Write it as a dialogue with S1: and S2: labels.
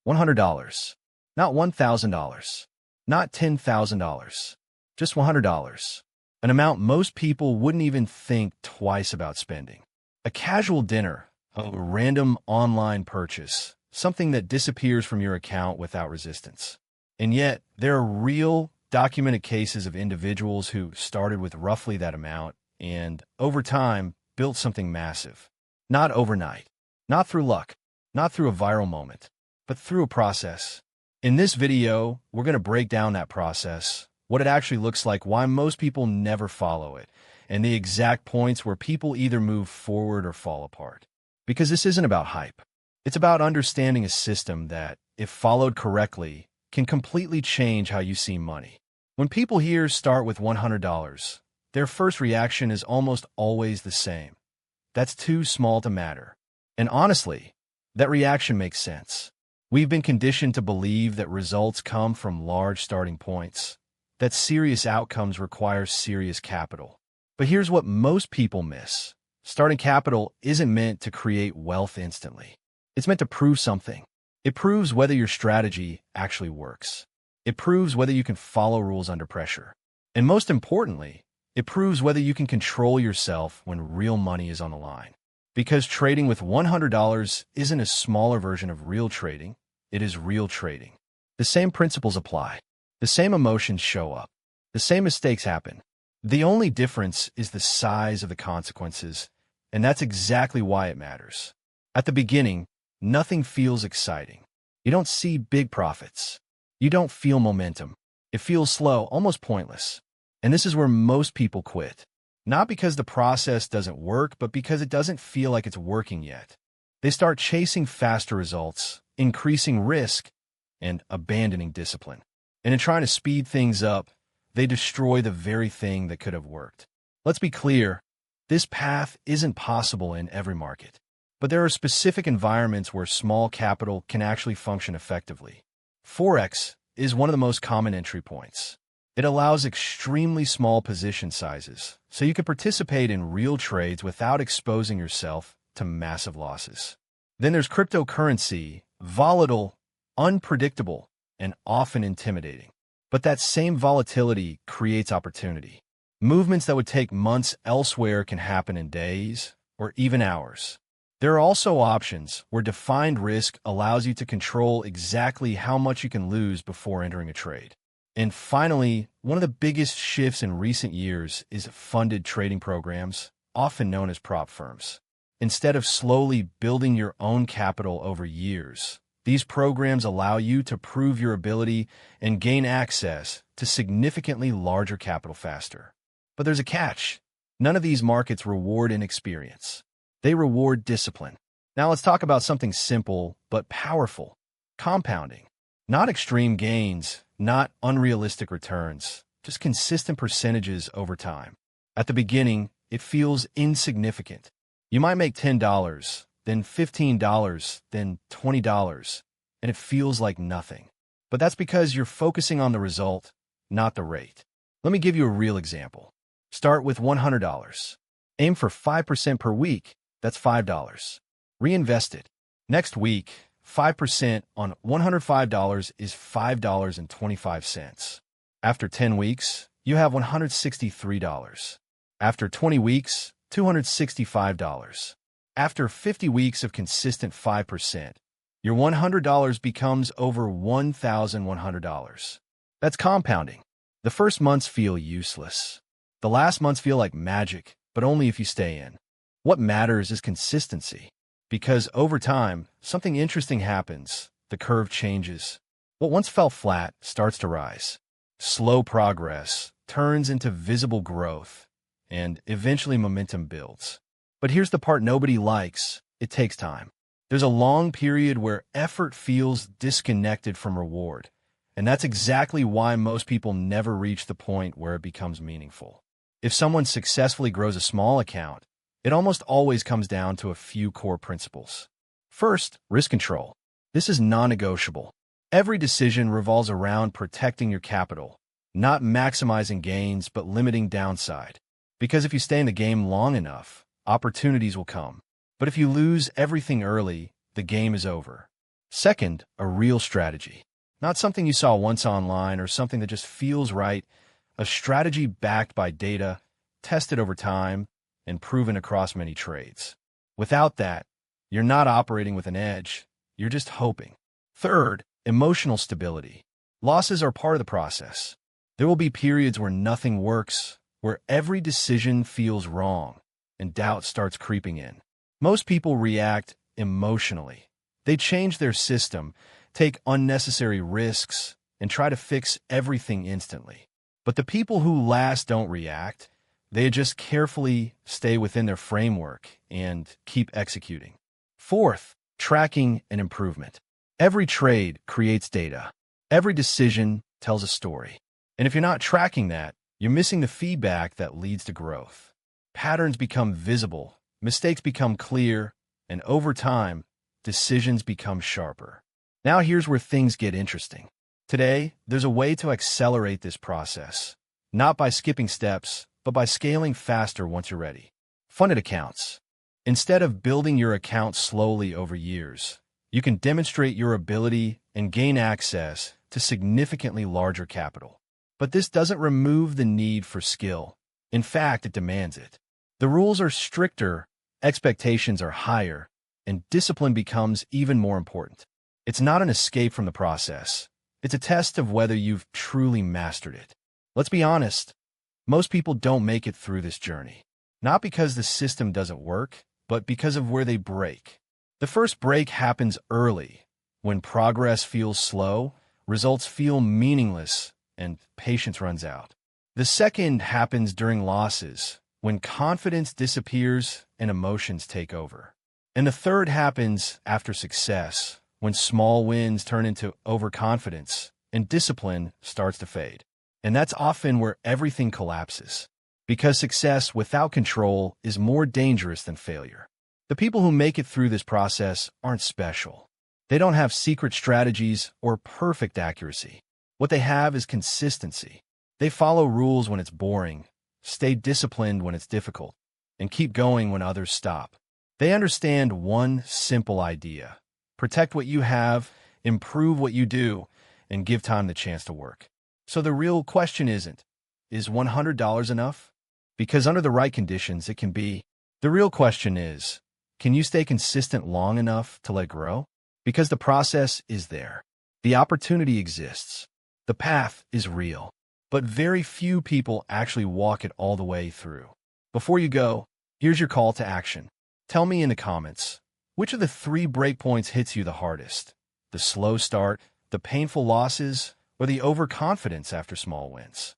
S1: $100. Not $1,000. Not $10,000. Just $100. An amount most people wouldn't even think twice about spending. A casual dinner, a random online purchase, something that disappears from your account without resistance. And yet, there are real, documented cases of individuals who started with roughly that amount and, over time, built something massive. Not overnight, not through luck, not through a viral moment, but through a process. In this video, we're going to break down that process, what it actually looks like, why most people never follow it, and the exact points where people either move forward or fall apart. Because this isn't about hype. It's about understanding a system that, if followed correctly, can completely change how you see money. When people here start with $100, their first reaction is almost always the same. That's too small to matter. And honestly, that reaction makes sense. We've been conditioned to believe that results come from large starting points, that serious outcomes require serious capital. But here's what most people miss. Starting capital isn't meant to create wealth instantly. It's meant to prove something. It proves whether your strategy actually works. It proves whether you can follow rules under pressure. And most importantly, it proves whether you can control yourself when real money is on the line. Because trading with $100 isn't a smaller version of real trading, it is real trading. The same principles apply. The same emotions show up. The same mistakes happen. The only difference is the size of the consequences, and that's exactly why it matters. At the beginning, nothing feels exciting. You don't see big profits. You don't feel momentum. It feels slow, almost pointless. And this is where most people quit. Not because the process doesn't work, but because it doesn't feel like it's working yet. They start chasing faster results, increasing risk, and abandoning discipline. And in trying to speed things up, they destroy the very thing that could have worked. Let's be clear, this path isn't possible in every market. But there are specific environments where small capital can actually function effectively. Forex is one of the most common entry points. It allows extremely small position sizes, so you can participate in real trades without exposing yourself to massive losses. Then there's cryptocurrency, volatile, unpredictable, and often intimidating. But that same volatility creates opportunity. Movements that would take months elsewhere can happen in days or even hours. There are also options where defined risk allows you to control exactly how much you can lose before entering a trade. And finally, one of the biggest shifts in recent years is funded trading programs, often known as prop firms. Instead of slowly building your own capital over years, these programs allow you to prove your ability and gain access to significantly larger capital faster. But there's a catch. None of these markets reward inexperience. They reward discipline. Now let's talk about something simple but powerful. Compounding. Not extreme gains, not unrealistic returns, just consistent percentages over time. At the beginning, it feels insignificant. You might make $10, then $15, then $20, and it feels like nothing. But that's because you're focusing on the result, not the rate. Let me give you a real example. Start with $100. Aim for 5% per week. That's $5. Reinvest it. Next week, 5% on $105 is $5.25. After 10 weeks, you have $163. After 20 weeks, $265. After 50 weeks of consistent 5%, your $100 becomes over $1,100. That's compounding. The first months feel useless. The last months feel like magic, but only if you stay in. What matters is consistency. Because over time, something interesting happens. The curve changes. What once felt flat starts to rise. Slow progress turns into visible growth, and eventually momentum builds. But here's the part nobody likes. It takes time. There's a long period where effort feels disconnected from reward, and that's exactly why most people never reach the point where it becomes meaningful. If someone successfully grows a small account, it almost always comes down to a few core principles. First, risk control. This is non-negotiable. Every decision revolves around protecting your capital, not maximizing gains but limiting downside. Because if you stay in the game long enough, opportunities will come. But if you lose everything early, the game is over. Second, a real strategy. Not something you saw once online or something that just feels right. A strategy backed by data, tested over time, and proven across many trades. Without that, you're not operating with an edge. You're just hoping. Third, emotional stability. Losses are part of the process. There will be periods where nothing works, where every decision feels wrong, and doubt starts creeping in. Most people react emotionally. They change their system, take unnecessary risks, and try to fix everything instantly. But the people who last don't react. They just carefully stay within their framework and keep executing. Fourth, tracking and improvement. Every trade creates data. Every decision tells a story. And if you're not tracking that, you're missing the feedback that leads to growth. Patterns become visible, mistakes become clear, and over time, decisions become sharper. Now here's where things get interesting. Today, there's a way to accelerate this process, not by skipping steps, but by scaling faster once you're ready. Funded accounts. Instead of building your account slowly over years, you can demonstrate your ability and gain access to significantly larger capital. But this doesn't remove the need for skill. In fact, it demands it. The rules are stricter, expectations are higher, and discipline becomes even more important. It's not an escape from the process. It's a test of whether you've truly mastered it. Let's be honest. Most people don't make it through this journey, not because the system doesn't work, but because of where they break. The first break happens early, when progress feels slow, results feel meaningless, and patience runs out. The second happens during losses, when confidence disappears and emotions take over. And the third happens after success, when small wins turn into overconfidence and discipline starts to fade. And that's often where everything collapses, because success without control is more dangerous than failure. The people who make it through this process aren't special. They don't have secret strategies or perfect accuracy. What they have is consistency. They follow rules when it's boring, stay disciplined when it's difficult, and keep going when others stop. They understand one simple idea: protect what you have, improve what you do, and give time the chance to work. So the real question isn't, is $100 enough? Because under the right conditions, it can be. The real question is, can you stay consistent long enough to let it grow? Because the process is there. The opportunity exists. The path is real. But very few people actually walk it all the way through. Before you go, here's your call to action. Tell me in the comments, which of the 3 breakpoints hits you the hardest? The slow start, the painful losses, or the overconfidence after small wins?